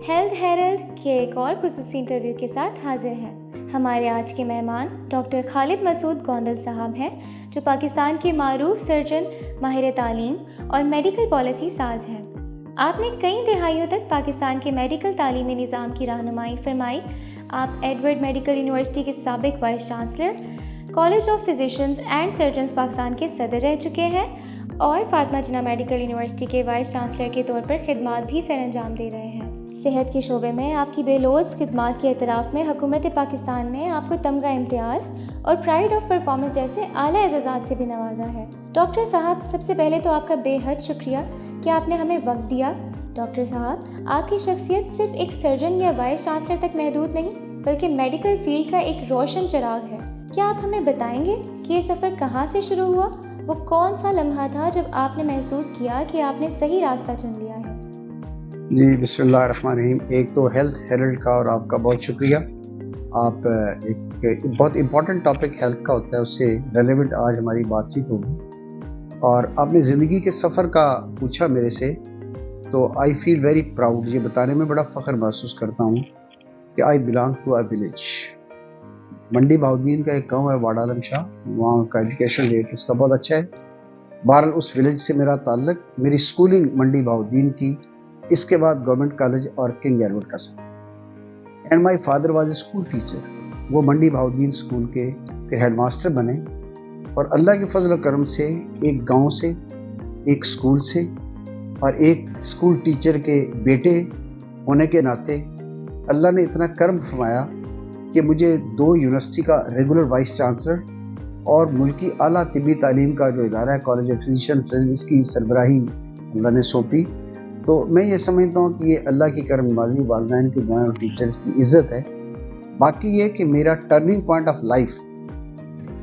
Health Herald کے ایک اور خصوصی انٹرویو کے ساتھ حاضر ہیں. ہمارے آج کے مہمان ڈاکٹر خالد مسعود گوندل صاحب ہیں، جو پاکستان کے معروف سرجن، ماہر تعلیم اور میڈیکل پالیسی ساز ہیں. آپ نے کئی دہائیوں تک پاکستان کے میڈیکل تعلیمی نظام کی رہنمائی فرمائی. آپ ایڈورڈ میڈیکل یونیورسٹی کے سابق vice chancellor, college of physicians and surgeons Pakistan کے صدر رہ چکے ہیں اور فاطمہ جناح میڈیکل یونیورسٹی کے وائس چانسلر کے طور پر خدمات بھی سر انجام دے رہے ہیں. صحت کے شعبے میں آپ کی بے لوث خدمات کے اعتراف میں حکومت پاکستان نے آپ کو تمغہ امتیاز اور پرائڈ آف پرفارمنس جیسے اعلیٰ اعزازات سے بھی نوازا ہے. ڈاکٹر صاحب، سب سے پہلے تو آپ کا بے حد شکریہ کہ آپ نے ہمیں وقت دیا. ڈاکٹر صاحب، آپ کی شخصیت صرف ایک سرجن یا وائس چانسلر تک محدود نہیں، بلکہ میڈیکل فیلڈ کا ایک روشن چراغ ہے. کیا آپ ہمیں بتائیں گے کہ یہ سفر کہاں سے شروع ہوا؟ وہ کون سا لمحہ تھا جب آپ نے محسوس کیا کہ آپ نے صحیح راستہ چن لیا ہے؟ جی، بسم اللہ الرحمن الرحیم. ایک تو ہیلتھ ہیرلڈ کا اور آپ کا بہت شکریہ. آپ ایک بہت امپورٹنٹ ٹاپک ہیلتھ کا ہوتا ہے، اس سے ریلیونٹ آج ہماری بات چیت ہوگی. اور آپ نے زندگی کے سفر کا پوچھا میرے سے، تو آئی فیل ویری پراؤڈ. یہ بتانے میں بڑا فخر محسوس کرتا ہوں کہ I belong to a village. Mandi Bahauddin کا ایک گاؤں ہے واڑہ عالم شاہ، وہاں کا ایجوکیشن ریٹ اس کا بہت اچھا ہے. بہرحال اس ولیج سے میرا تعلق، میری اسکولنگ منڈی بہاؤالدین کی، اس کے بعد گورنمنٹ کالج اور کنگ ایڈورڈ کا سب. And my father was a school teacher. وہ منڈی بہاؤالدین اسکول کے پھر ہیڈ ماسٹر بنے، اور اللہ کے فضل و کرم سے ایک گاؤں سے، ایک اسکول سے اور ایک اسکول ٹیچر کے بیٹے ہونے کے ناطے اللہ نے اتنا کرم فرمایا کہ مجھے 2 یونیورسٹی کا ریگولر وائس چانسلر اور ملکی اعلیٰ طبی تعلیم کا جو ادارہ ہے کالج آف فزیشنز، اس کی سربراہی اللہ نے سونپی. تو میں یہ سمجھتا ہوں کہ یہ اللہ کی کرم نوازی، والدین کی دعائیں اور ٹیچرز کی عزت ہے. باقی یہ کہ میرا turning point of life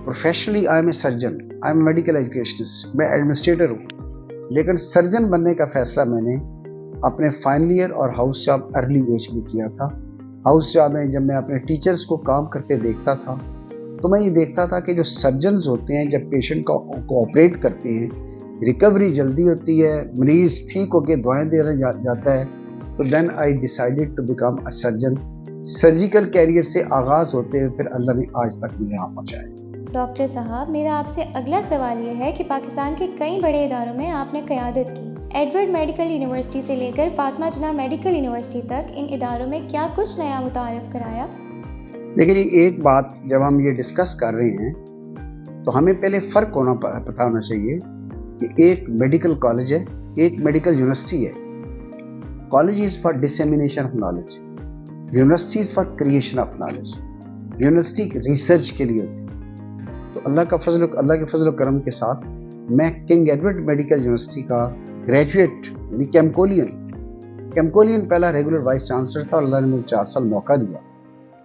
professionally, I am a surgeon, I am medical educationist, میں ایڈمنسٹریٹر ہوں، لیکن سرجن بننے کا فیصلہ میں نے اپنے فائنل ایئر اور ہاؤس جاب ارلی ایج میں کیا تھا. ہاؤس جاب میں جب میں اپنے ٹیچرز کو کام کرتے دیکھتا تھا تو میں یہ دیکھتا تھا کہ جو سرجنز ہوتے ہیں جب پیشنٹ کو آپریٹ کرتے ہیں، ریکوری جلدی ہوتی ہے، مریض ٹھیک ہو کے دعائیں دے رہا جاتا ہے. تو then I decided to become a surgeon. Surgical career سے آغاز ہوتے ہوئے پھر اللہ نے آج تک مجھے یہاں پہنچایا. ڈاکٹر صاحب، میرا آپ سے اگلا سوال یہ ہے کہ پاکستان کے کئی بڑے اداروں میں آپ نے قیادت کی. ایڈورڈ میڈیکل یونیورسٹی سے لے کر فاطمہ جناح میڈیکل یونیورسٹی تک ان اداروں میں کیا کچھ نیا متعارف کرایا؟ لیکن ایک بات جب ہم یہ ڈسکس کر رہے ہیں تو ہمیں پہلے فرق پتہ ہونا چاہیے کہ ایک میڈیکل کالج ہے، ایک میڈیکل یونیورسٹی ہے. College is for dissemination of knowledge, university is for creation of knowledge. University research کے لیے ہوتی ہے. تو اللہ کے فضل و کرم کے ساتھ میں کنگ ایڈورڈ میڈیکل یونیورسٹی کا گریجویٹ یعنی کیمکولین پہلا ریگولر وائس چانسلر تھا، اور اللہ نے مجھے 4 سال موقع دیا.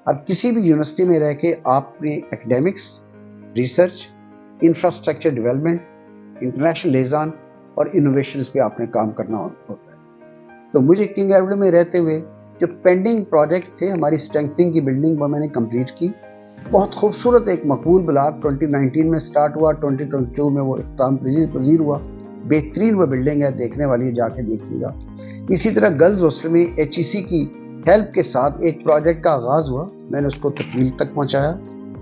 اب کسی بھی یونیورسٹی میں رہ کے آپ نے academics, research, infrastructure development, international liaison اور انوویشنز پہ آپ نے کام کرنا ہوتا ہے. تو مجھے کنگ ایڈورڈ میں رہتے ہوئے جو پینڈنگ پروجیکٹ تھے، ہماری اسٹرینتھنگ کی بلڈنگ وہ میں نے کمپلیٹ کی. بہت خوبصورت ایک مقبول بلاک 2019 میں سٹارٹ ہوا، 2022 میں وہ اختتام پذیر ہوا. بہترین وہ بلڈنگ ہے، دیکھنے والی ہے، جا کے دیکھیے گا. اسی طرح گرلز ہاسٹل میں HEC کی ہیلپ کے ساتھ ایک پروجیکٹ کا آغاز ہوا، میں نے اس کو تکمیل تک پہنچایا.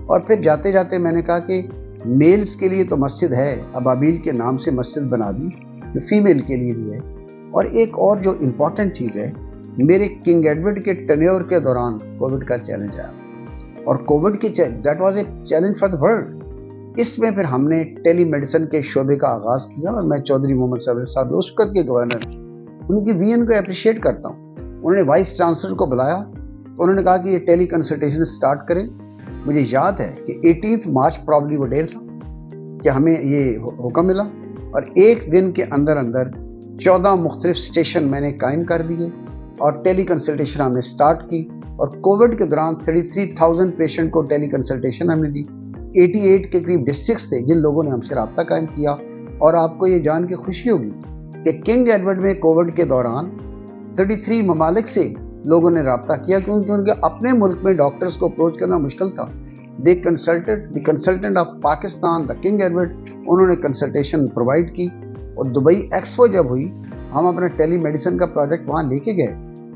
اور پھر جاتے جاتے میں نے کہا کہ میلز کے لیے تو مسجد ہے، ابابیل کے نام سے مسجد بنا دی جو فیمیل کے لیے بھی ہے. اور ایک اور جو امپورٹنٹ چیز ہے، میرے کنگ ایڈورڈ کے ٹینیور کے دوران کووڈ کا چیلنج آیا، اور کووڈ کی that was a challenge for the world. اس میں پھر ہم نے ٹیلی میڈیسن کے شعبے کا آغاز کیا، اور میں چودھری محمد سرور صاحب اس وقت کے گورنر، ان کی ویژن کو اپریشیٹ کرتا ہوں. انہوں نے وائس چانسلر کو بلایا تو انہوں نے کہا کہ یہ ٹیلی کنسلٹیشن سٹارٹ کریں. مجھے یاد ہے کہ 18 مارچ پرابلی وہ ڈیٹ تھا کہ ہمیں یہ حکم ملا، اور ایک دن کے اندر 14 مختلف اسٹیشن میں نے قائم کر دیے اور ٹیلی کنسلٹیشن ہم نے سٹارٹ کی. اور کووڈ کے دوران 33,000 پیشنٹ کو ٹیلی کنسلٹیشن ہم نے دی. 88 کے قریب ڈسٹرکٹس تھے جن لوگوں نے ہم سے رابطہ قائم کیا. اور آپ کو یہ جان کے خوشی ہوگی کہ کنگ ایڈورڈ میں کووڈ کے دوران 33 ممالک سے لوگوں نے رابطہ کیا، کیونکہ ان کے اپنے ملک میں ڈاکٹرز کو اپروچ کرنا مشکل تھا. The consultant of Pakistan, the King Edward, انہوں نے کنسلٹیشن پرووائڈ کی. اور دبئی ایکسپو جب ہوئی، ہم اپنا ٹیلی میڈیسن کا پروجیکٹ وہاں لے کے گئے.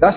10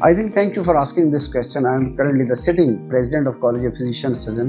I think thank you for asking this question. I am currently the sitting president of College of Physician Surgeon.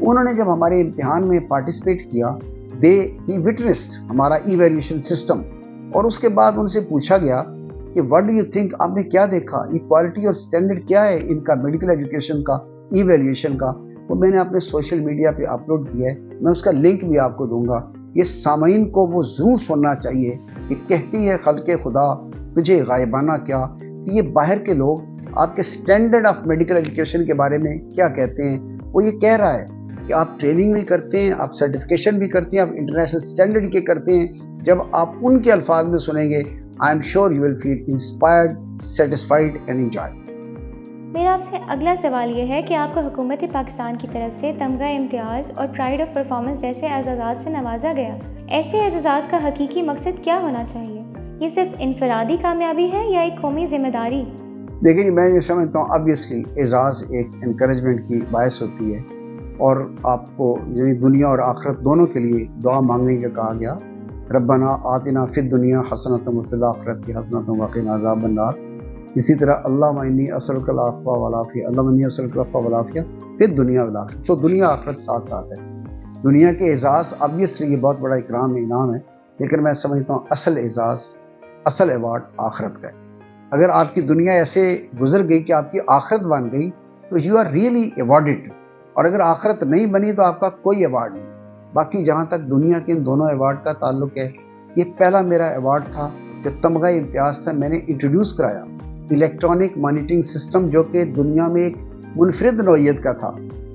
انہوں نے جب ہمارے امتحان میں پارٹیسپیٹ کیا ہی وٹنسڈ ہمارا ایویلیویشن سسٹم، اور اس کے بعد ان سے پوچھا گیا کہ واٹ ڈو یو تھنک، آپ نے کیا دیکھا، یہ کوالٹی اور اسٹینڈرڈ کیا ہے ان کا میڈیکل ایجوکیشن کا، ایویلیویشن کا. وہ میں نے اپنے سوشل میڈیا پہ اپلوڈ کیا ہے، میں اس کا لنک بھی آپ کو دوں گا. یہ سامعین کو وہ ضرور سننا چاہیے کہ کہتی ہے خلق خدا تجھے غائبانہ کیا، کہ یہ باہر کے لوگ آپ کے اسٹینڈرڈ آف میڈیکل ایجوکیشن کے بارے میں کیا کہتے ہیں. وہ یہ کہہ رہا ہے کہ آپ ٹریننگ بھی کرتے ہیں، آپ سرٹیفکیشن بھی کرتے ہیں، آپ انٹرنیشنل اسٹینڈرڈ کے کرتے ہیں. جب آپ ان کے الفاظ میں سنیں گے I am sure you will feel inspired, satisfied and enjoy. میرا آپ سے اگلا سوال یہ ہے کہ آپ کو حکومت پاکستان کی طرف سے تمغہ امتیاز اور پرائڈ آف پرفارمنس جیسے اعزازات سے نوازا گیا. ایسے اعزازات کا حقیقی مقصد کیا ہونا چاہیے؟ یہ صرف انفرادی کامیابی ہے یا ایک قومی ذمہ داری؟ دیکھیے میں یہ سمجھتا ہوں آبویسلی اعزاز ایک انکریجمنٹ کی باعث ہوتی ہے، اور آپ کو یعنی دنیا اور آخرت دونوں کے لیے دعا مانگنے کا کہا گیا. ربنا آتنا فی الدنیا حسنۃ وفی الآخرۃ حسنۃ وقنا عذاب النار. اسی طرح اللہم انی اسألک العفو والعافیہ، اللہم انی اسألک العفو والعافیہ فی الدنیا والآخرۃ. تو دنیا آخرت ساتھ ساتھ ہے. دنیا کے اعزاز آبویسلی یہ بہت بڑا اکرام ہے، انعام ہے، لیکن میں سمجھتا ہوں اصل اعزاز، اصل ایوارڈ آخرت کا ہے. اگر آپ کی دنیا ایسے گزر گئی کہ آپ کی آخرت بن گئی تو یو آر ریئلی ایوارڈڈ، اور اگر آخرت نہیں بنی تو آپ کا کوئی ایوارڈ نہیں. باقی جہاں تک دنیا کے ان دونوں ایوارڈ کا تعلق ہے، یہ پہلا میرا ایوارڈ تھا جو تمغہ امتیاز تھا، میں نے انٹروڈیوس کرایا الیکٹرانک مانیٹرنگ سسٹم، جو کہ دنیا میں ایک منفرد نوعیت کا تھا،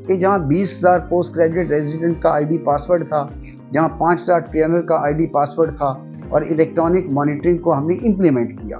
کہ جہاں 20,000 پوسٹ گریجویٹ ریزیڈنٹ کا آئی ڈی پاسورڈ تھا، جہاں 5,000 ٹرینر کا آئی ڈی پاسورڈ تھا، اور الیکٹرانک مانیٹرنگ کو ہم نے امپلیمنٹ کیا.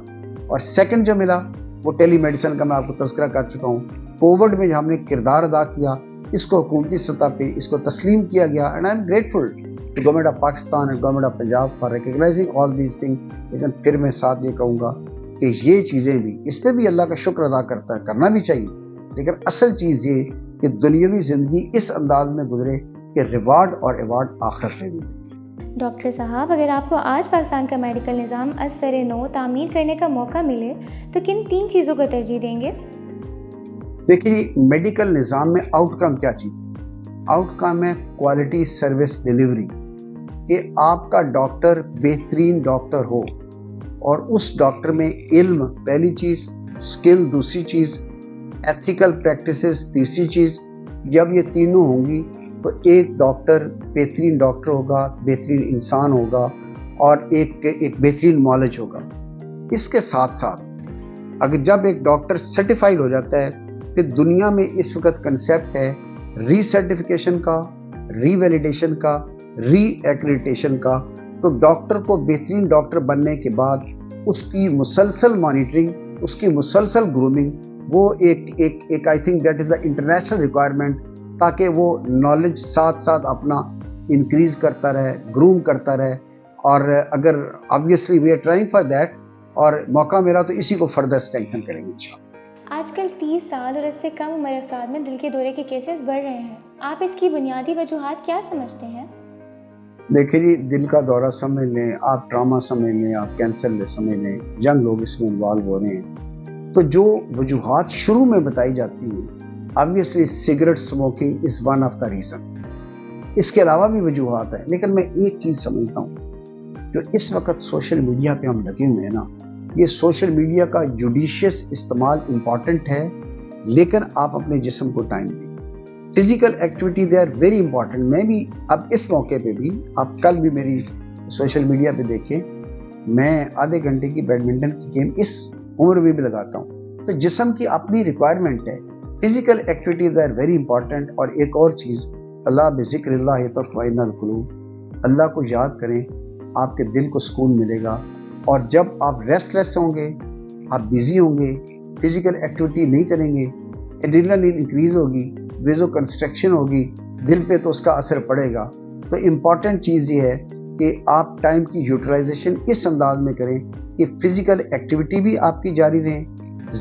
اور سیکنڈ جو ملا وہ ٹیلی میڈیسن کا میں آپ کو تذکرہ کر چکا ہوں. کووڈ میں ہم نے کردار ادا کیا، اس کو حکومتی سطح پہ اس کو تسلیم کیا گیا، and I am grateful to government of Pakistan and government of Punjab for recognising all these thing. لیکن پھر میں ساتھ یہ کہوں گا کہ یہ چیزیں بھی، اس پہ بھی اللہ کا شکر ادا کرنا بھی چاہیے، لیکن اصل چیز یہ کہ دنیاوی زندگی اس انداز میں گزرے کہ ریوارڈ اور ایوارڈ آخر میں بھی. ڈاکٹر صاحب، اگر آپ کو آج پاکستان کا میڈیکل نظام از سر نو تعمیر کرنے کا موقع ملے تو کن 3 چیزوں کو ترجیح دیں گے؟ دیکھیے میڈیکل نظام میں آؤٹ کم کیا چیز؟ آؤٹ کم ہے کوالٹی سروس ڈیلیوری، کہ آپ کا ڈاکٹر بہترین ڈاکٹر ہو، اور اس ڈاکٹر میں علم پہلی چیز، اسکل دوسری چیز، ایتھیکل پریکٹسز تیسری چیز. جب یہ تینوں ہوں گی تو ایک ڈاکٹر بہترین ڈاکٹر ہوگا، بہترین انسان ہوگا، اور ایک بہترین نالج ہوگا. اس کے ساتھ ساتھ اگر جب ایک ڈاکٹر سرٹیفائڈ ہو جاتا ہے، پھر دنیا میں اس وقت کنسیپٹ ہے ری سرٹیفکیشن کا، ری ویلیڈیشن کا، ری ایکریڈیٹیشن کا. تو ڈاکٹر کو بہترین ڈاکٹر بننے کے بعد اس کی مسلسل مانیٹرنگ، اس کی مسلسل گرومنگ، وہ ایک I think that is the international requirement, تاکہ وہ نالج ساتھ ساتھ اپنا انکریز کرتا رہے، گروم کرتا رہے. اور اگر obviously we are trying for that, اور موقع ملا تو اسی کو فردر اسٹرینتھن کریں گے انشاءاللہ. آج کل 30 سال اور اس سے کم عمر افراد میں دل کے دورے کے کیسز بڑھ رہے ہیں. آپ اس کی بنیادی وجوہات کیا سمجھتے ہیں؟ دیکھیں جی، دل کا دورہ سمجھ لیں، آپ ٹراما سمجھ لیں، آپ کینسر لے سمجھ لیں، ینگ لوگ اس میں انوالو ہو رہے ہیں. تو جو وجوہات شروع میں بتائی جاتی ہیں، obviously cigarette smoking is one of the reason. اس کے علاوہ بھی وجوہات ہیں، لیکن میں ایک چیز سمجھتا ہوں، جو اس وقت سوشل میڈیا پہ ہم لگے ہوئے ہیں نا، یہ سوشل میڈیا کا جوڈیشیس استعمال امپورٹنٹ ہے، لیکن آپ اپنے جسم کو ٹائم دیں. Physical activity they are very important. میں بھی اب اس موقع پہ بھی، آپ کل بھی میری سوشل میڈیا پہ دیکھیں، میں آدھے گھنٹے کی بیڈمنٹن کی گیم اس عمر میں بھی لگاتا ہوں. تو جسم کی اپنی ریکوائرمنٹ ہے. Physical activity they are very important. اور ایک اور چیز، اللہ بذکر اللہ تطمئن القلوب، اللہ کو یاد کریں، آپ کے دل کو سکون ملے گا. اور جب آپ ریسٹ لیس ہوں گے، آپ بیزی ہوں گے، فزیکل ایکٹیویٹی نہیں کریں گے، ایڈرینلن انکریز ہوگی، ویزو کنسٹرکشن ہوگی، دل پہ تو اس کا اثر پڑے گا. تو امپورٹنٹ چیز یہ ہے کہ آپ ٹائم کی یوٹیلائزیشن اس انداز میں کریں کہ فزیکل ایکٹیویٹی بھی آپ کی جاری رہے،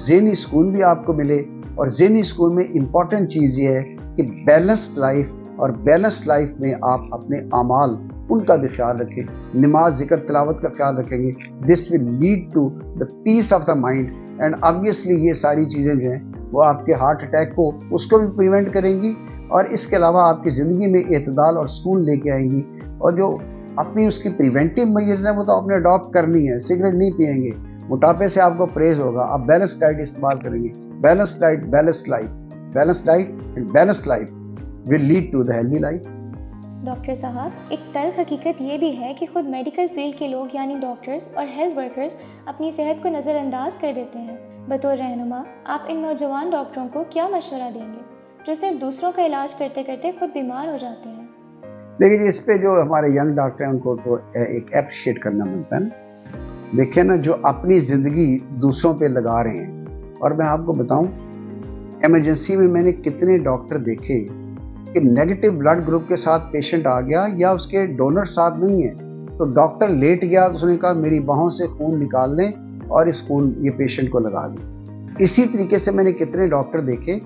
ذہنی سکون بھی آپ کو ملے. اور ذہنی سکون میں امپورٹنٹ چیز یہ ہے کہ بیلنسڈ لائف، اور بیلنسڈ لائف میں آپ اپنے اعمال ان کا بھی خیال رکھیں. نماز، ذکر، تلاوت کا خیال رکھیں گے، this will lead to the peace of the mind. And obviously یہ ساری چیزیں جو ہیں وہ آپ کے ہارٹ اٹیک کو، اس کو بھی پریونٹ کریں گی، اور اس کے علاوہ آپ کی زندگی میں اعتدال اور سکون لے کے آئیں گی. اور جو اپنی اس کی پریونٹیو میجرز ہیں وہ تو آپ نے اڈاپٹ کرنی ہے. سگریٹ نہیں پئیں گے, موٹاپے سے آپ کو پرہیز ہوگا, آپ بیلنس ڈائٹ استعمال کریں گے. Balance diet, balance life, balance diet and balance life will lead to the healthy life. Doctor صاحب, ایک تلخ حقیقت یہ بھی ہے کہ خود میڈیکل فیلڈ کے لوگ یعنی ڈاکٹرز اور ہیلتھ ورکرز اپنی صحت کو نظر انداز کر دیتے ہیں. بطور رہنما آپ ان نوجوان ڈاکٹروں کو کیا مشورہ دیں گے جو صرف دوسروں کا علاج کرتے کرتے خود بیمار ہو جاتے ہیں؟ لیکن اس پہ جو ہمارے ینگ ڈاکٹر ہیں ان کو تو ایک اپریشیٹ کرنا بنتا ہے نا. دیکھیں نا, جو اپنی زندگی دوسروں پہ لگا رہے ہیں. اور میں آپ کو بتاؤں, ایمرجنسی میں نے کتنے ڈاکٹر دیکھے کہ نیگیٹو بلڈ گروپ کے ساتھ پیشنٹ آ گیا یا اس کے ڈونر ساتھ نہیں ہے, تو ڈاکٹر لیٹ گیا تو اس نے کہا میری باہوں سے خون نکال لیں اور اس خون یہ پیشنٹ کو لگا دیں. اسی طریقے سے میں نے کتنے ڈاکٹر دیکھے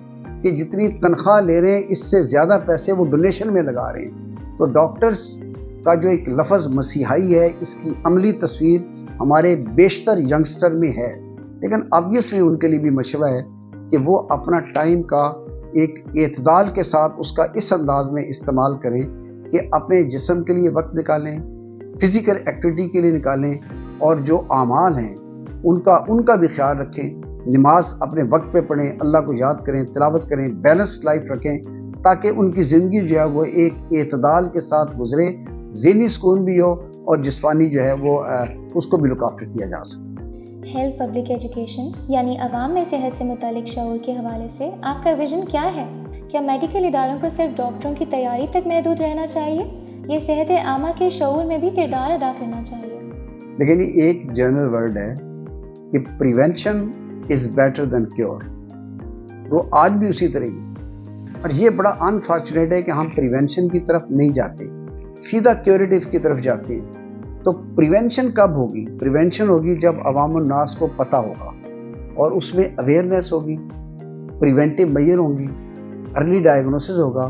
کہ جتنی تنخواہ لے رہے ہیں اس سے زیادہ پیسے وہ ڈونیشن میں لگا رہے ہیں. تو ڈاکٹرز کا جو ایک لفظ مسیحائی ہے, اس کی عملی تصویر ہمارے بیشتر ینگسٹر میں ہے. لیکن آبویسلی ان کے لیے بھی مشورہ ہے کہ وہ اپنا ٹائم کا ایک اعتدال کے ساتھ اس کا اس انداز میں استعمال کریں کہ اپنے جسم کے لیے وقت نکالیں, فزیکل ایکٹیویٹی کے لیے نکالیں, اور جو اعمال ہیں ان کا بھی خیال رکھیں. نماز اپنے وقت پہ پڑھیں, اللہ کو یاد کریں, تلاوت کریں, بیلنس لائف رکھیں تاکہ ان کی زندگی جو ہے وہ ایک اعتدال کے ساتھ گزرے, ذہنی سکون بھی ہو اور جسمانی جو ہے وہ اس کو بھی لک آفٹر کیا جا سکے. ہیلتھ پبلک ایجوکیشن یعنی عوام میں صحت سے متعلق شعور کے حوالے سے آپ کا ویژن کیا ہے؟ کیا میڈیکل اداروں کو صرف ڈاکٹروں کی تیاری تک محدود رہنا چاہیے یا صحت عامہ کے شعور میں بھی کردار ادا کرنا چاہیے؟ لیکن یہ ایک جنرل ورڈ ہے کہ prevention is better than cure. وہ آج بھی اسی طرح ہی, اور یہ بڑا انفارچونیٹ ہے کہ ہم پریونشن کی طرف نہیں جاتے, سیدھا کیوریٹیو کی طرف جاتے ہیں. تو پریونشن کب ہوگی؟ پریونشن ہوگی جب عوام الناس کو پتہ ہوگا اور اس میں اویئرنیس ہوگی, پریونٹیو میجر ہوں گی, ارلی ڈائگنوسس ہوگا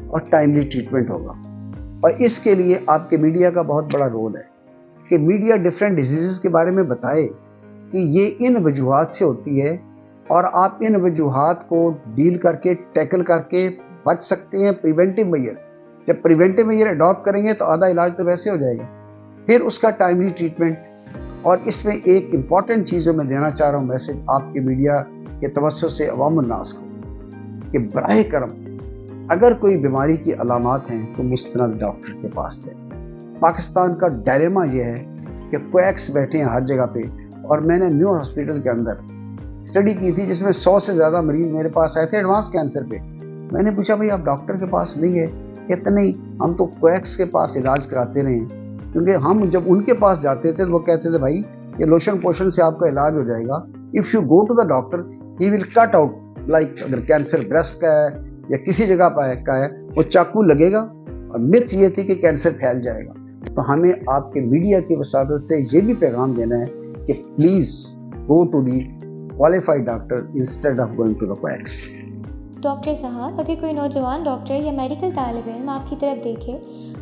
اور ٹائملی ٹریٹمنٹ ہوگا. اور اس کے لیے آپ کے میڈیا کا بہت بڑا رول ہے کہ میڈیا ڈفرینٹ ڈیزیزز کے بارے میں بتائے کہ یہ ان وجوہات سے ہوتی ہے اور آپ ان وجوہات کو ڈیل کر کے ٹیکل کر کے بچ سکتے ہیں. پریونٹیو میجرز, جب پریونٹیو میجر اڈاپٹ کریں گے تو آدھا علاج تو ویسے ہو جائے گا. پھر اس کا ٹائملی ٹریٹمنٹ. اور اس میں ایک امپورٹنٹ چیز جو میں دینا چاہ رہا ہوں میسج آپ کے میڈیا کے توسط سے عوام الناس کو, کہ براہ کرم اگر کوئی بیماری کی علامات ہیں تو مستند ڈاکٹر کے پاس جائیں. پاکستان کا ڈائلیما یہ ہے کہ کویکس بیٹھے ہیں ہر جگہ پہ, اور میں نے نیو ہاسپٹل کے اندر اسٹڈی کی تھی جس میں 100 سے زیادہ مریض میرے پاس آئے تھے ایڈوانس کینسر پہ. میں نے پوچھا بھائی آپ ڈاکٹر کے پاس نہیں ہے؟ کہتے نہیں, ہم تو کویکس کے پاس علاج کراتے رہے ہیں. کیونکہ ہم جب ان کے پاس جاتے تھے تو وہ کہتے تھے بھائی یہ لوشن پوشن سے آپ کا علاج ہو جائے گا. If you go to the doctor he will cut out, like اگر کینسر بریسٹ کا ہے یا کسی جگہ کا ہے وہ چاقو لگے گا. اور مت یہ تھی کہ کینسر پھیل جائے گا. تو ہمیں آپ کے میڈیا کی وساطت سے یہ بھی پیغام دینا ہے کہ please go to the qualified doctor instead of going to the quacks. ڈاکٹر صاحب, اگر کوئی نوجوان ڈاکٹر یا میڈیکل طالب علم آپ کی طرف دیکھے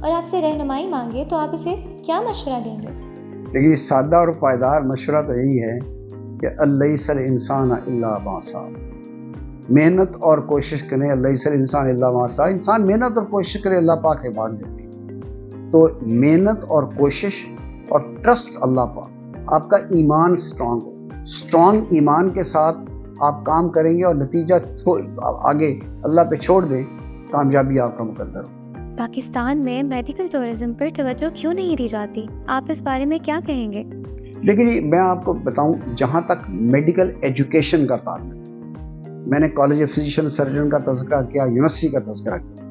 اور آپ سے رہنمائی مانگے تو آپ اسے کیا مشورہ دیں گے؟ لیکن سادہ اور پائیدار مشورہ تو یہی ہے کہ الیس الانسان الا ما سعى. محنت اور کوشش کریں. الیس الانسان الا ما سعى. انسان محنت اور کوشش کرے, اللہ پاک رeward دیتے ہیں. تو محنت اور کوشش اور ٹرسٹ اللہ پاک, آپ کا ایمان اسٹرانگ ہو. اسٹرانگ ایمان کے ساتھ آپ کام کریں گے اور نتیجہ آگے اللہ پہ چھوڑ دیں, کامیابی آپ کا مقدر ہو. پاکستان میں میڈیکل ٹورزم پر توجہ کیوں نہیں دی جاتی؟ آپ اس بارے میں کیا کہیں گے؟ لیکن میں آپ کو بتاؤں, جہاں تک میڈیکل ایجوکیشن کا تعلق, میں نے کالج آف فزیشین سرجن کا تذکرہ کیا, یونیورسٹی کا تذکرہ کیا.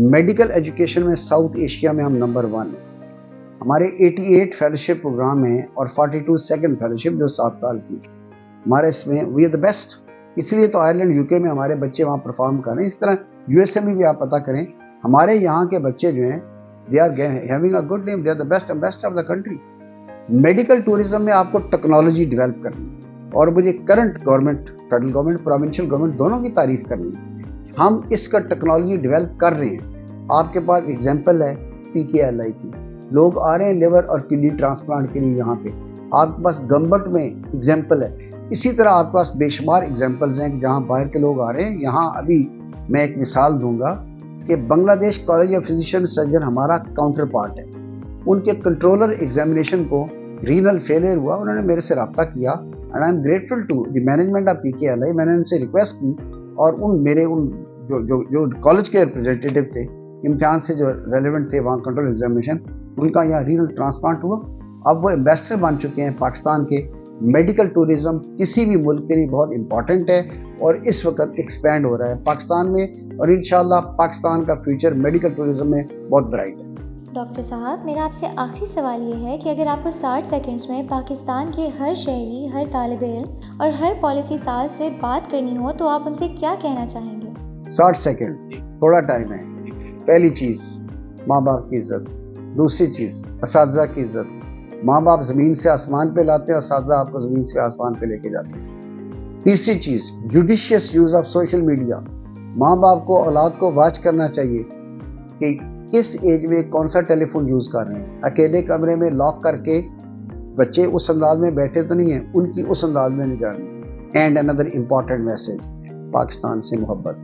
میڈیکل ایجوکیشن میں ساؤتھ ایشیا میں ہم نمبر 1 ہیں. ہمارے 88 فیلوشپ پروگرام ہیں اور 42 سیکنڈ فیلوشپ جو 7 سال کی. ہمارے اس میں وی آر دا بیسٹ. اس لیے تو آئرلینڈ UK میں ہمارے بچے وہاں پرفارم کر رہے ہیں. اس طرح USA میں بھی آپ پتہ کریں, ہمارے یہاں کے بچے جو ہیں they are having a good name, they are the best of the country. Medical tourism میں آپ کو ٹیکنالوجی ڈیولپ کرنی ہے, اور مجھے current government, federal government, provincial government دونوں کی تعریف کرنی ہے. ہم اس کا ٹیکنالوجی ڈیولپ کر رہے ہیں. آپ کے پاس اگزامپل ہے PKLI کی, لوگ آ رہے ہیں لیور اور کڈنی ٹرانسپلانٹ کے لیے یہاں پہ. آپ کے پاس گمبٹ میں اگزامپل ہے. اسی طرح آپ کے پاس بے شمار اگزامپلز ہیں جہاں باہر کے لوگ آ رہے ہیں. یہاں ابھی میں ایک مثال دوں گا کہ Bangladesh college of physician surgeon ہمارا کاؤنٹر پارٹ ہے. ان کے کنٹرولر ایگزامینیشن کو رینل فیلئر ہوا, انہوں نے میرے سے رابطہ کیا and I am grateful to the management of PKLI. میں نے ان سے ریکویسٹ کی اور ان جو کالج کے ریپرزینٹیو تھے, امتحان سے جو ریلیونٹ تھے وہاں کنٹرول ایگزامینیشن, ان کا یہاں رینل ٹرانسپلانٹ ہوا. اب وہ ایمبیسڈر بن چکے ہیں پاکستان کے. میڈیکل ٹورزم کسی بھی ملک کے لیے بہت امپورٹنٹ ہے اور اس وقت ایکسپینڈ ہو رہا ہے پاکستان میں, اور انشاءاللہ پاکستان کا فیوچر میڈیکل ٹورزم میں بہت برائٹ ہے. ڈاکٹر صاحب, میرا آپ سے آخری سوال یہ ہے کہ اگر آپ کو 60 سیکنڈز میں پاکستان کے ہر شہری, ہر طالب علم اور ہر پالیسی ساز سے بات کرنی ہو تو آپ ان سے کیا کہنا چاہیں گے؟ 60 سیکنڈ تھوڑا ٹائم ہے. پہلی چیز ماں باپ کی عزت, دوسری چیز اساتذہ کی عزت. ماں باپ زمین سے آسمان پہ لاتے ہیں, اساتذہ آپ کو زمین سے آسمان پہ لے کے جاتے ہیں. تیسری چیز judicious use of social media. ماں باپ کو اولاد کو واچ کرنا چاہیے کہ کس ایج میں کون سا ٹیلی فون یوز کر رہے ہیں. اکیلے کمرے میں لاک کر کے بچے اس انداز میں بیٹھے تو نہیں ہیں, ان کی اس انداز میں نگرانی. And another important message, Pakistan سے محبت.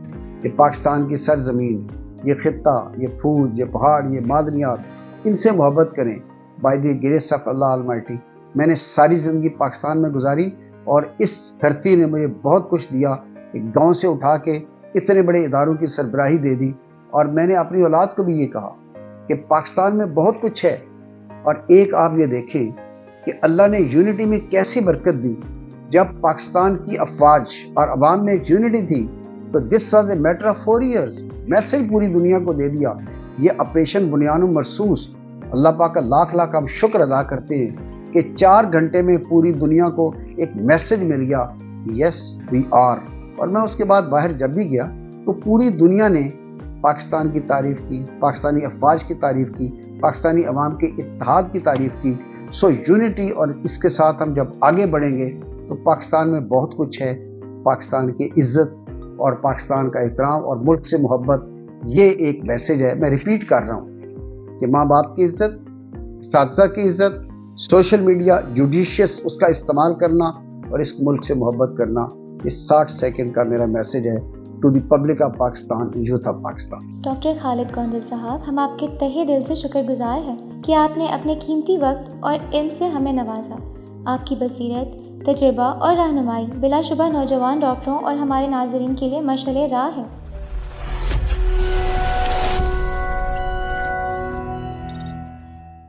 یہ پاکستان کی سرزمین, یہ خطہ, یہ پھول, یہ پہاڑ, یہ معدنیات, ان سے محبت کریں. By the grace of Allah Almighty میں نے ساری زندگی پاکستان میں گزاری اور اس دھرتی نے مجھے بہت کچھ دیا. ایک گاؤں سے اٹھا کے اتنے بڑے اداروں کی سربراہی دے دی, اور میں نے اپنی اولاد کو بھی یہ کہا کہ پاکستان میں بہت کچھ ہے. اور ایک آپ یہ دیکھیں کہ اللہ نے یونٹی میں کیسی برکت دی. جب پاکستان کی افواج اور عوام میں ایک یونٹی تھی تو this was a matter of 4 years. Message پوری دنیا کو دے دیا. یہ آپریشن بنیان مرصوص, اللہ پاک کا لاکھ لاکھ ہم شکر ادا کرتے ہیں کہ 4 گھنٹے میں پوری دنیا کو ایک میسج مل گیا, یس وی آر. اور میں اس کے بعد باہر جب بھی گیا تو پوری دنیا نے پاکستان کی تعریف کی, پاکستانی افواج کی تعریف کی, پاکستانی عوام کے اتحاد کی تعریف کی. سو یونٹی, اور اس کے ساتھ ہم جب آگے بڑھیں گے تو پاکستان میں بہت کچھ ہے. پاکستان کی عزت اور پاکستان کا احترام اور ملک سے محبت, یہ ایک میسج ہے. میں ریپیٹ کر رہا ہوں کہ ماں باپ کی عزت, اساتذہ کی عزت, سوشل میڈیا جوڈیشیس اس کا استعمال کرنا اور اس ملک سے محبت کرنا. یہ 60 سیکنڈ کا میرا میسج ہے to the public of Pakistan, youth of Pakistan. Doctor Khalid Gondal sahab, ہم آپ کے تہہ دل سے شکر گزار ہیں کہ آپ نے اپنے قیمتی وقت اور علم سے ہمیں نوازا. آپ کی بصیرت, تجربہ اور رہنمائی بلا شبہ نوجوان ڈاکٹروں اور ہمارے ناظرین کے لیے مشعل راہ ہے.